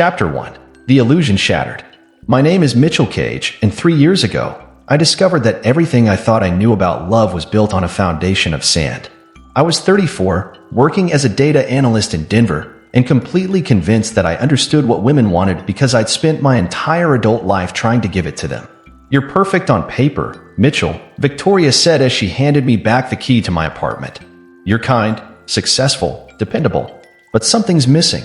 Chapter 1. The Illusion Shattered. My name is Mitchell Cage, and 3 years ago, I discovered that everything I thought I knew about love was built on a foundation of sand. I was 34, working as a data analyst in Denver, and completely convinced that I understood what women wanted because I'd spent my entire adult life trying to give it to them. "You're perfect on paper, Mitchell," Victoria said as she handed me back the key to my apartment. "You're kind, successful, dependable. But something's missing.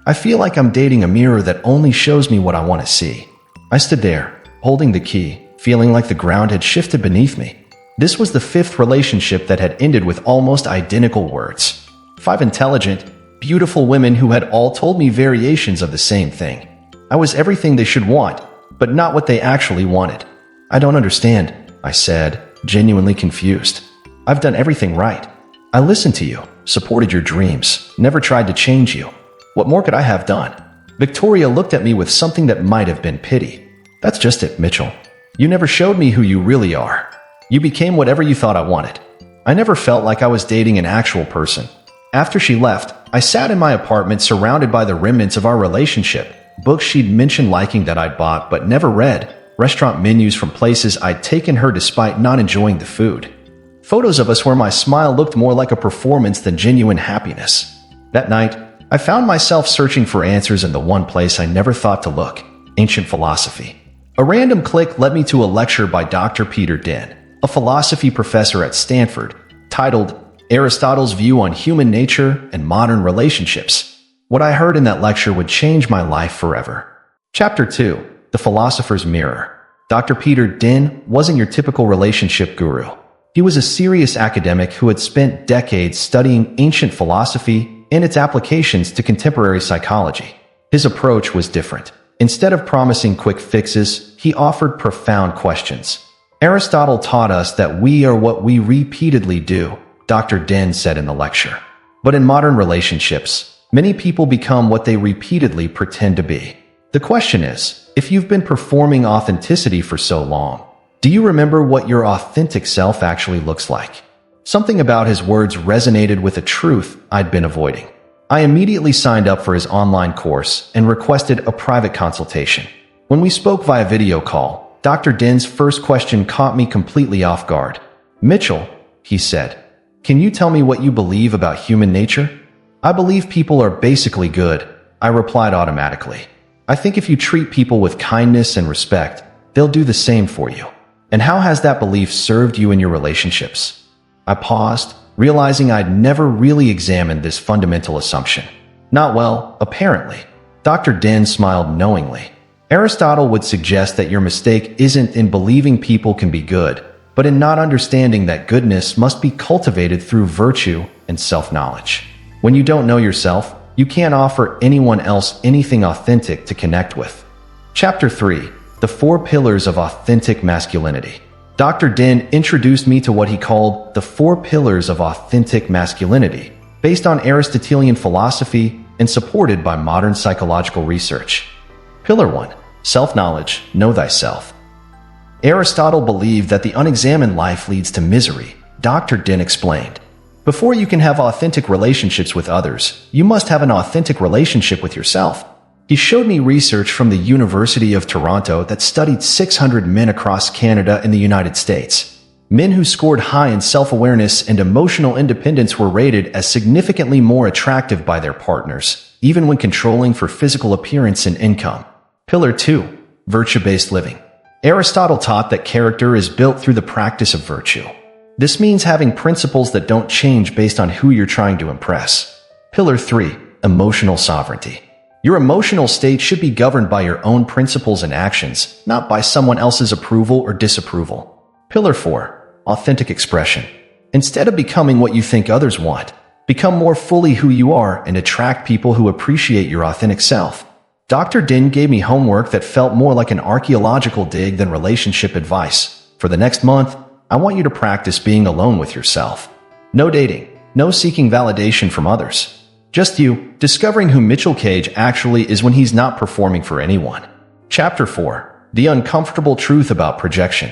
I feel like I'm dating a mirror that only shows me what I want to see." I stood there, holding the key, feeling like the ground had shifted beneath me. This was the fifth relationship that had ended with almost identical words. 5 intelligent, beautiful women who had all told me variations of the same thing. I was everything they should want, but not what they actually wanted. "I don't understand," I said, genuinely confused. "I've done everything right. I listened to you, supported your dreams, never tried to change you. What more could I have done?" Victoria looked at me with something that might have been pity. "That's just it, Mitchell. You never showed me who you really are. You became whatever you thought I wanted. I never felt like I was dating an actual person." After she left, I sat in my apartment surrounded by the remnants of our relationship. Books she'd mentioned liking that I'd bought but never read. Restaurant menus from places I'd taken her despite not enjoying the food. Photos of us where my smile looked more like a performance than genuine happiness. That night, I found myself searching for answers in the one place I never thought to look: ancient philosophy. A random click led me to a lecture by Dr. Peter Dehn, a philosophy professor at Stanford, titled Aristotle's View on Human Nature and Modern Relationships. What I heard in that lecture would change my life forever. Chapter 2. The Philosopher's Mirror. Dr. Peter Dehn wasn't your typical relationship guru. He was a serious academic who had spent decades studying ancient philosophy and its applications to contemporary psychology. His approach was different. Instead of promising quick fixes, he offered profound questions. "Aristotle taught us that we are what we repeatedly do," Dr. Dehn said in the lecture. "But in modern relationships, many people become what they repeatedly pretend to be." The question is, if you've been performing authenticity for so long, do you remember what your authentic self actually looks like? Something about his words resonated with a truth I'd been avoiding. I immediately signed up for his online course and requested a private consultation. When we spoke via video call, Dr. Dehn's first question caught me completely off guard. "Mitchell," he said, "can you tell me what you believe about human nature?" "I believe people are basically good," I replied automatically. "I think if you treat people with kindness and respect, they'll do the same for you." "And how has that belief served you in your relationships?" I paused, realizing I'd never really examined this fundamental assumption. "Not well, apparently." Dr. Dehn smiled knowingly. "Aristotle would suggest that your mistake isn't in believing people can be good, but in not understanding that goodness must be cultivated through virtue and self-knowledge. When you don't know yourself, you can't offer anyone else anything authentic to connect with." Chapter 3. The 4 Pillars of Authentic Masculinity. Dr. Dehn introduced me to what he called the 4 Pillars of Authentic Masculinity, based on Aristotelian philosophy and supported by modern psychological research. Pillar 1. Self-knowledge, know thyself. Aristotle believed that the unexamined life leads to misery, Dr. Dehn explained. Before you can have authentic relationships with others, you must have an authentic relationship with yourself. He showed me research from the University of Toronto that studied 600 men across Canada and the United States. Men who scored high in self-awareness and emotional independence were rated as significantly more attractive by their partners, even when controlling for physical appearance and income. Pillar 2. Virtue-based living. Aristotle taught that character is built through the practice of virtue. This means having principles that don't change based on who you're trying to impress. Pillar 3. Emotional sovereignty. Your emotional state should be governed by your own principles and actions, not by someone else's approval or disapproval. Pillar 4. Authentic expression. Instead of becoming what you think others want, become more fully who you are and attract people who appreciate your authentic self. Dr. Dehn gave me homework that felt more like an archaeological dig than relationship advice. For the next month, I want you to practice being alone with yourself. No dating, no seeking validation from others. Just you, discovering who Mitchell Cage actually is when he's not performing for anyone. Chapter 4. The Uncomfortable Truth About Projection.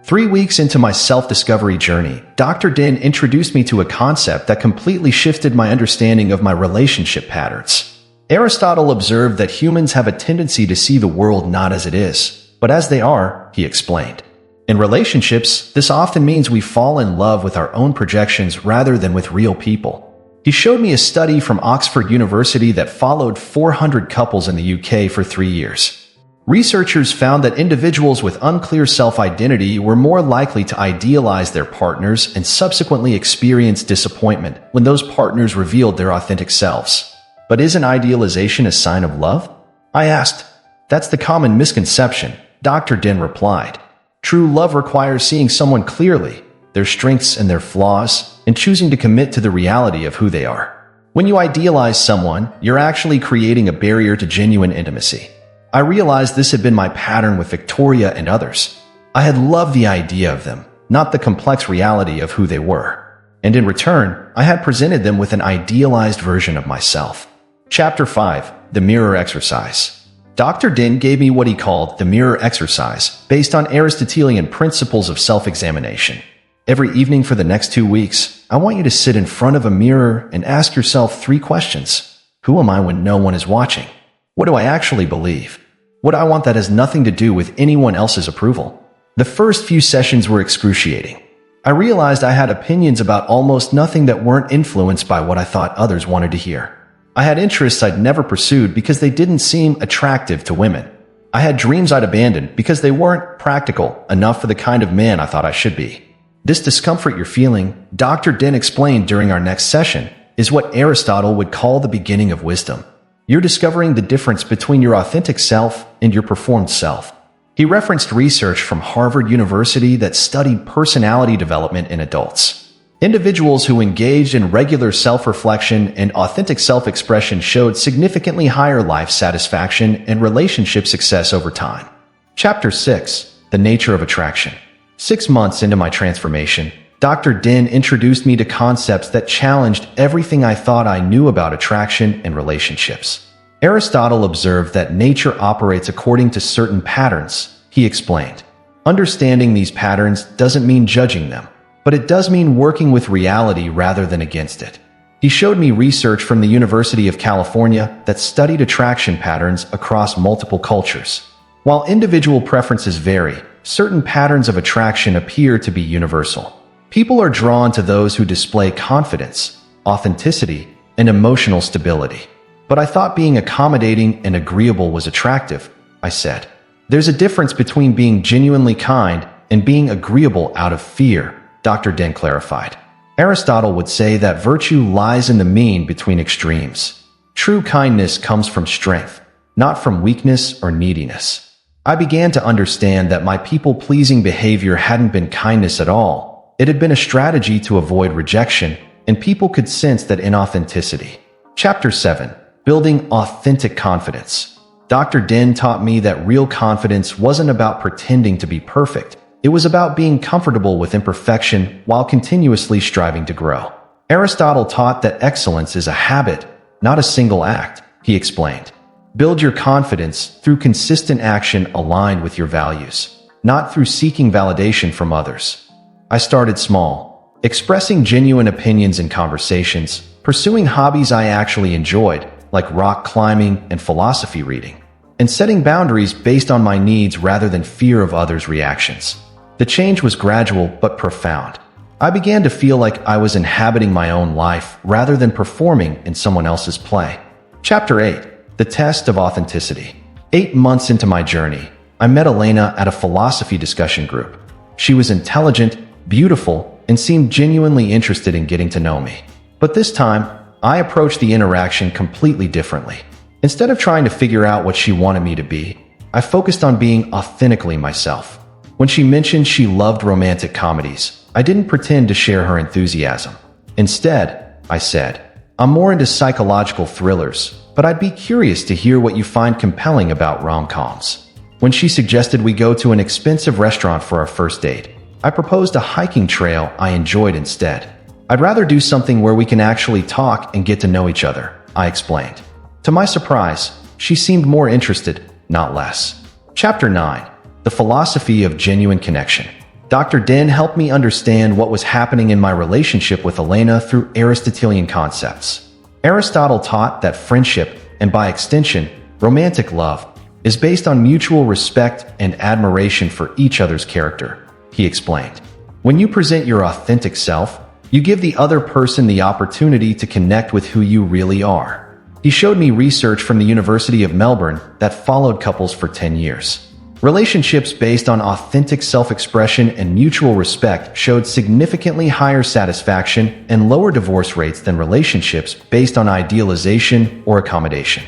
3 weeks into my self-discovery journey, Dr. Dehn introduced me to a concept that completely shifted my understanding of my relationship patterns. Aristotle observed that humans have a tendency to see the world not as it is, but as they are, he explained. In relationships, this often means we fall in love with our own projections rather than with real people. He showed me a study from Oxford University that followed 400 couples in the UK for 3 years. Researchers found that individuals with unclear self-identity were more likely to idealize their partners and subsequently experience disappointment when those partners revealed their authentic selves. But isn't idealization a sign of love? I asked. That's the common misconception, Dr. Den replied. True love requires seeing someone clearly, their strengths and their flaws, and choosing to commit to the reality of who they are. When you idealize someone, you're actually creating a barrier to genuine intimacy. I realized this had been my pattern with Victoria and others. I had loved the idea of them, not the complex reality of who they were. And in return, I had presented them with an idealized version of myself. Chapter 5. The Mirror Exercise. Dr. Den gave me what he called the mirror exercise, based on Aristotelian principles of self-examination. Every evening for the next 2 weeks, I want you to sit in front of a mirror and ask yourself 3 questions. Who am I when no one is watching? What do I actually believe? What do I want that has nothing to do with anyone else's approval? The first few sessions were excruciating. I realized I had opinions about almost nothing that weren't influenced by what I thought others wanted to hear. I had interests I'd never pursued because they didn't seem attractive to women. I had dreams I'd abandoned because they weren't practical enough for the kind of man I thought I should be. This discomfort you're feeling, Dr. Den explained during our next session, is what Aristotle would call the beginning of wisdom. You're discovering the difference between your authentic self and your performed self. He referenced research from Harvard University that studied personality development in adults. Individuals who engaged in regular self-reflection and authentic self-expression showed significantly higher life satisfaction and relationship success over time. Chapter 6. The Nature of Attraction. 6 months into my transformation, Dr. Den introduced me to concepts that challenged everything I thought I knew about attraction and relationships. Aristotle observed that nature operates according to certain patterns, he explained. Understanding these patterns doesn't mean judging them, but it does mean working with reality rather than against it. He showed me research from the University of California that studied attraction patterns across multiple cultures. While individual preferences vary, certain patterns of attraction appear to be universal. People are drawn to those who display confidence, authenticity, and emotional stability. But I thought being accommodating and agreeable was attractive, I said. There's a difference between being genuinely kind and being agreeable out of fear, Dr. Den clarified. Aristotle would say that virtue lies in the mean between extremes. True kindness comes from strength, not from weakness or neediness. I began to understand that my people-pleasing behavior hadn't been kindness at all. It had been a strategy to avoid rejection, and people could sense that inauthenticity. Chapter 7. Building Authentic Confidence. Dr. Den taught me that real confidence wasn't about pretending to be perfect. It was about being comfortable with imperfection while continuously striving to grow. Aristotle taught that excellence is a habit, not a single act, he explained. Build your confidence through consistent action aligned with your values, not through seeking validation from others. I started small, expressing genuine opinions in conversations, pursuing hobbies I actually enjoyed, like rock climbing and philosophy reading, and setting boundaries based on my needs rather than fear of others' reactions. The change was gradual but profound. I began to feel like I was inhabiting my own life rather than performing in someone else's play. Chapter 8. The Test of Authenticity. 8 months into my journey, I met Elena at a philosophy discussion group. She was intelligent, beautiful, and seemed genuinely interested in getting to know me. But this time, I approached the interaction completely differently. Instead of trying to figure out what she wanted me to be, I focused on being authentically myself. When she mentioned she loved romantic comedies, I didn't pretend to share her enthusiasm. Instead, I said, I'm more into psychological thrillers, but I'd be curious to hear what you find compelling about rom-coms. When she suggested we go to an expensive restaurant for our first date, I proposed a hiking trail I enjoyed instead. I'd rather do something where we can actually talk and get to know each other, I explained. To my surprise, she seemed more interested, not less. Chapter 9. The Philosophy of Genuine Connection. Dr. Den helped me understand what was happening in my relationship with Elena through Aristotelian concepts. Aristotle taught that friendship, and by extension, romantic love, is based on mutual respect and admiration for each other's character, he explained. When you present your authentic self, you give the other person the opportunity to connect with who you really are. He showed me research from the University of Melbourne that followed couples for 10 years. Relationships based on authentic self-expression and mutual respect showed significantly higher satisfaction and lower divorce rates than relationships based on idealization or accommodation.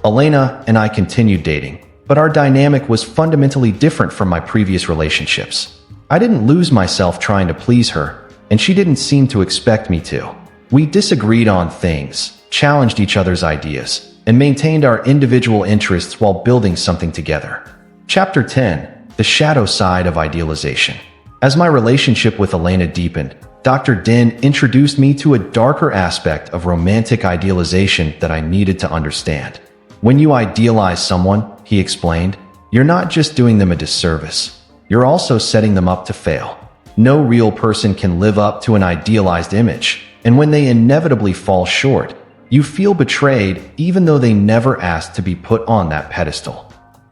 Elena and I continued dating, but our dynamic was fundamentally different from my previous relationships. I didn't lose myself trying to please her, and she didn't seem to expect me to. We disagreed on things, challenged each other's ideas, and maintained our individual interests while building something together. Chapter 10: The Shadow Side of Idealization. As my relationship with Elena deepened, Dr. Den introduced me to a darker aspect of romantic idealization that I needed to understand. When you idealize someone, he explained, you're not just doing them a disservice, you're also setting them up to fail. No real person can live up to an idealized image, and when they inevitably fall short, you feel betrayed even though they never asked to be put on that pedestal.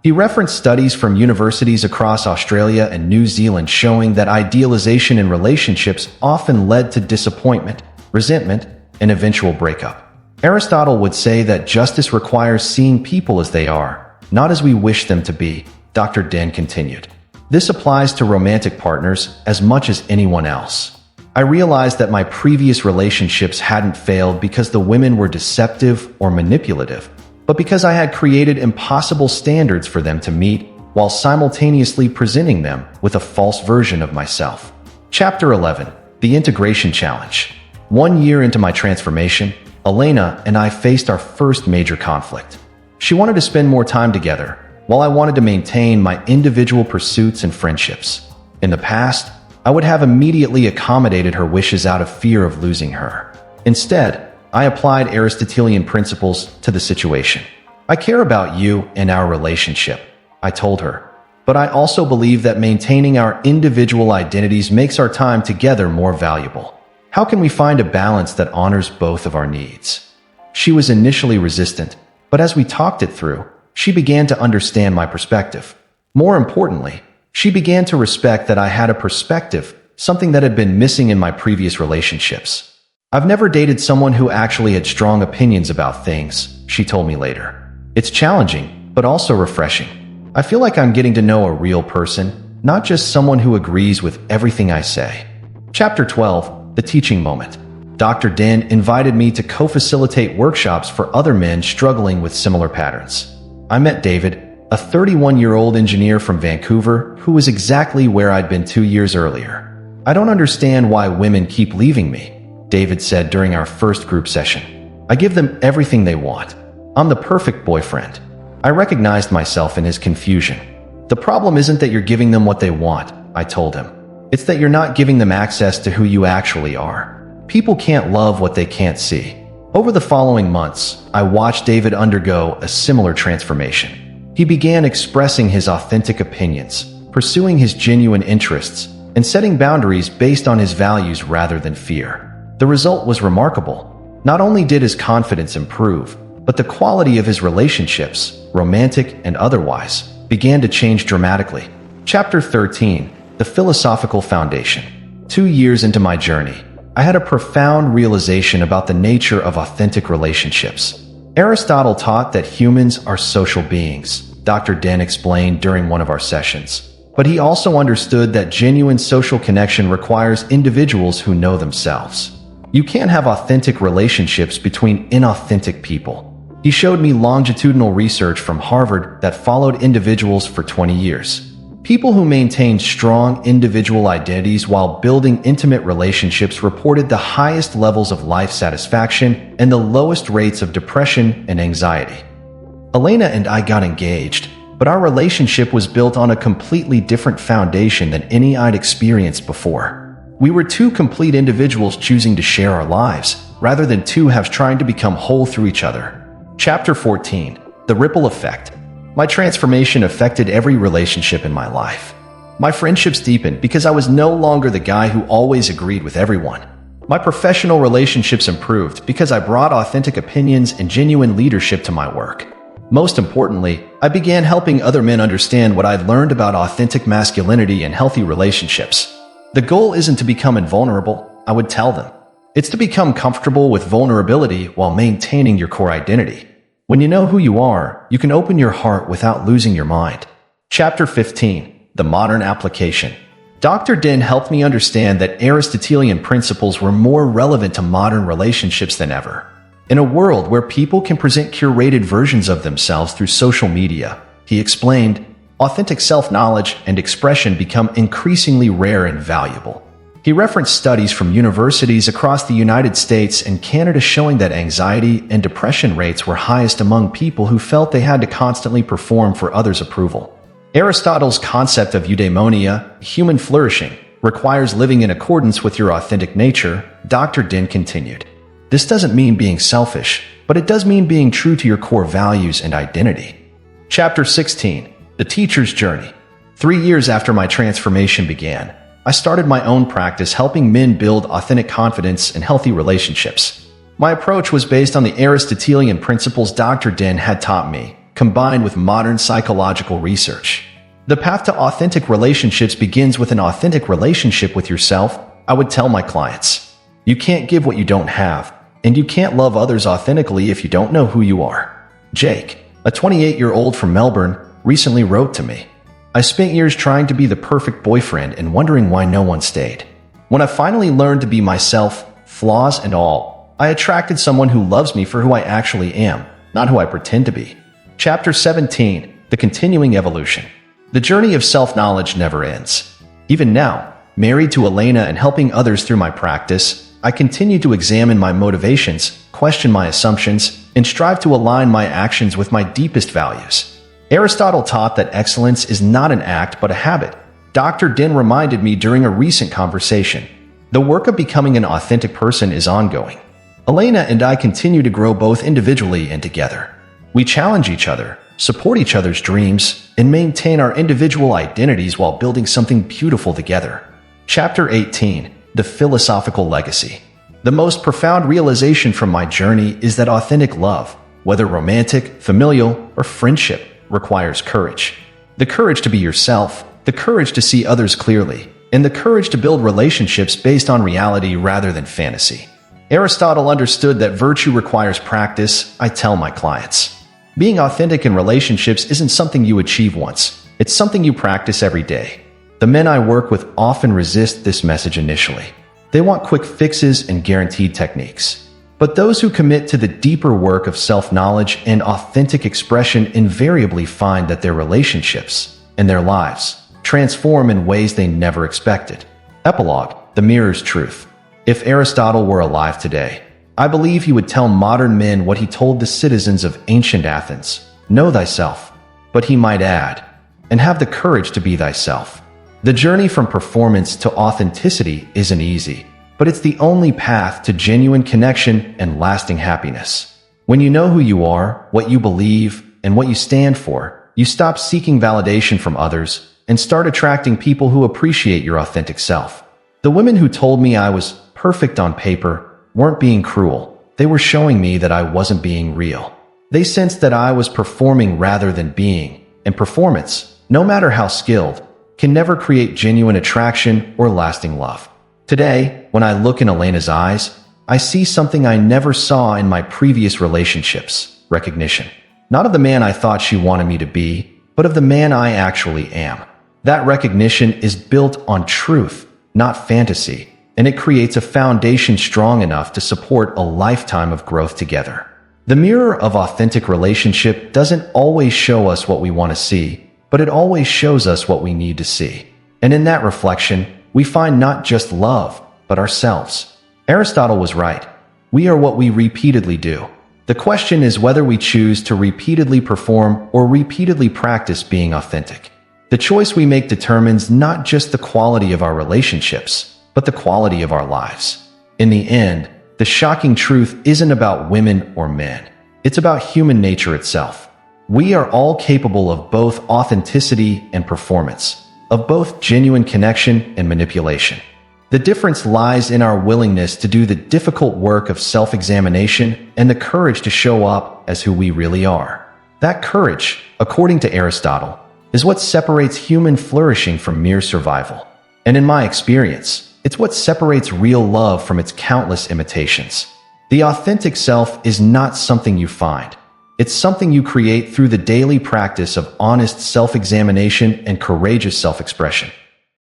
He referenced studies from universities across Australia and New Zealand showing that idealization in relationships often led to disappointment, resentment, and eventual breakup. Aristotle would say that justice requires seeing people as they are, not as we wish them to be, Dr. Den continued. This applies to romantic partners as much as anyone else. I realized that my previous relationships hadn't failed because the women were deceptive or manipulative, but because I had created impossible standards for them to meet while simultaneously presenting them with a false version of myself. Chapter 11: The Integration Challenge. 1 year into my transformation, Elena and I faced our first major conflict. She wanted to spend more time together, while I wanted to maintain my individual pursuits and friendships. In the past, I would have immediately accommodated her wishes out of fear of losing her. Instead, I applied Aristotelian principles to the situation. I care about you and our relationship, I told her, but I also believe that maintaining our individual identities makes our time together more valuable. How can we find a balance that honors both of our needs? She was initially resistant, but as we talked it through, she began to understand my perspective. More importantly, she began to respect that I had a perspective, something that had been missing in my previous relationships. I've never dated someone who actually had strong opinions about things, she told me later. It's challenging, but also refreshing. I feel like I'm getting to know a real person, not just someone who agrees with everything I say. Chapter 12: The Teaching Moment. Dr. Den invited me to co-facilitate workshops for other men struggling with similar patterns. I met David, a 31-year-old engineer from Vancouver who was exactly where I'd been 2 years earlier. I don't understand why women keep leaving me, David said during our first group session. I give them everything they want. I'm the perfect boyfriend. I recognized myself in his confusion. The problem isn't that you're giving them what they want, I told him. It's that you're not giving them access to who you actually are. People can't love what they can't see. Over the following months, I watched David undergo a similar transformation. He began expressing his authentic opinions, pursuing his genuine interests, and setting boundaries based on his values rather than fear. The result was remarkable. Not only did his confidence improve, but the quality of his relationships, romantic and otherwise, began to change dramatically. Chapter 13: The Philosophical Foundation. 2 years into my journey, I had a profound realization about the nature of authentic relationships. Aristotle taught that humans are social beings, Dr. Den explained during one of our sessions. But he also understood that genuine social connection requires individuals who know themselves. You can't have authentic relationships between inauthentic people. He showed me longitudinal research from Harvard that followed individuals for 20 years. People who maintained strong individual identities while building intimate relationships reported the highest levels of life satisfaction and the lowest rates of depression and anxiety. Elena and I got engaged, but our relationship was built on a completely different foundation than any I'd experienced before. We were two complete individuals choosing to share our lives, rather than two halves trying to become whole through each other. Chapter 14: The Ripple Effect. My transformation affected every relationship in my life. My friendships deepened because I was no longer the guy who always agreed with everyone. My professional relationships improved because I brought authentic opinions and genuine leadership to my work. Most importantly, I began helping other men understand what I'd learned about authentic masculinity and healthy relationships. The goal isn't to become invulnerable, I would tell them. It's to become comfortable with vulnerability while maintaining your core identity. When you know who you are, you can open your heart without losing your mind. Chapter 15. The Modern Application. Dr. Din helped me understand that Aristotelian principles were more relevant to modern relationships than ever. In a world where people can present curated versions of themselves through social media, he explained, authentic self-knowledge and expression become increasingly rare and valuable. He referenced studies from universities across the United States and Canada showing that anxiety and depression rates were highest among people who felt they had to constantly perform for others' approval. Aristotle's concept of eudaimonia, human flourishing, requires living in accordance with your authentic nature, Dr. Din continued. This doesn't mean being selfish, but it does mean being true to your core values and identity. Chapter 16. The Teacher's Journey. 3 years after my transformation began, I started my own practice helping men build authentic confidence and healthy relationships. My approach was based on the Aristotelian principles Dr. Din had taught me, combined with modern psychological research. The path to authentic relationships begins with an authentic relationship with yourself, I would tell my clients. You can't give what you don't have, and you can't love others authentically if you don't know who you are. Jake, a 28-year-old from Melbourne, recently wrote to me. I spent years trying to be the perfect boyfriend and wondering why no one stayed. When I finally learned to be myself, flaws and all, I attracted someone who loves me for who I actually am, not who I pretend to be. Chapter 17. The Continuing Evolution. The journey of self-knowledge never ends. Even now, married to Elena and helping others through my practice, I continue to examine my motivations, question my assumptions, and strive to align my actions with my deepest values. Aristotle taught that excellence is not an act but a habit. Dr. Din reminded me during a recent conversation. The work of becoming an authentic person is ongoing. Elena and I continue to grow both individually and together. We challenge each other, support each other's dreams, and maintain our individual identities while building something beautiful together. Chapter 18. The Philosophical Legacy. The most profound realization from my journey is that authentic love, whether romantic, familial, or friendship, requires courage. The courage to be yourself, the courage to see others clearly, and the courage to build relationships based on reality rather than fantasy. Aristotle understood that virtue requires practice, I tell my clients. Being authentic in relationships isn't something you achieve once, it's something you practice every day. The men I work with often resist this message initially. They want quick fixes and guaranteed techniques. But those who commit to the deeper work of self-knowledge and authentic expression invariably find that their relationships and their lives transform in ways they never expected. Epilogue. The Mirror's Truth. If Aristotle were alive today, I believe he would tell modern men what he told the citizens of ancient Athens. Know thyself. But he might add, and have the courage to be thyself. The journey from performance to authenticity isn't easy, but it's the only path to genuine connection and lasting happiness. When you know who you are, what you believe, and what you stand for, you stop seeking validation from others and start attracting people who appreciate your authentic self. The women who told me I was perfect on paper weren't being cruel. They were showing me that I wasn't being real. They sensed that I was performing rather than being, and performance, no matter how skilled, can never create genuine attraction or lasting love. Today, when I look in Elena's eyes, I see something I never saw in my previous relationships: recognition. Not of the man I thought she wanted me to be, but of the man I actually am. That recognition is built on truth, not fantasy, and it creates a foundation strong enough to support a lifetime of growth together. The mirror of authentic relationship doesn't always show us what we want to see, but it always shows us what we need to see. And in that reflection, we find not just love, but ourselves. Aristotle was right. We are what we repeatedly do. The question is whether we choose to repeatedly perform or repeatedly practice being authentic. The choice we make determines not just the quality of our relationships, but the quality of our lives. In the end, the shocking truth isn't about women or men. It's about human nature itself. We are all capable of both authenticity and performance, of both genuine connection and manipulation. The difference lies in our willingness to do the difficult work of self-examination and the courage to show up as who we really are. That courage, according to Aristotle, is what separates human flourishing from mere survival. And in my experience, it's what separates real love from its countless imitations. The authentic self is not something you find. It's something you create through the daily practice of honest self-examination and courageous self-expression.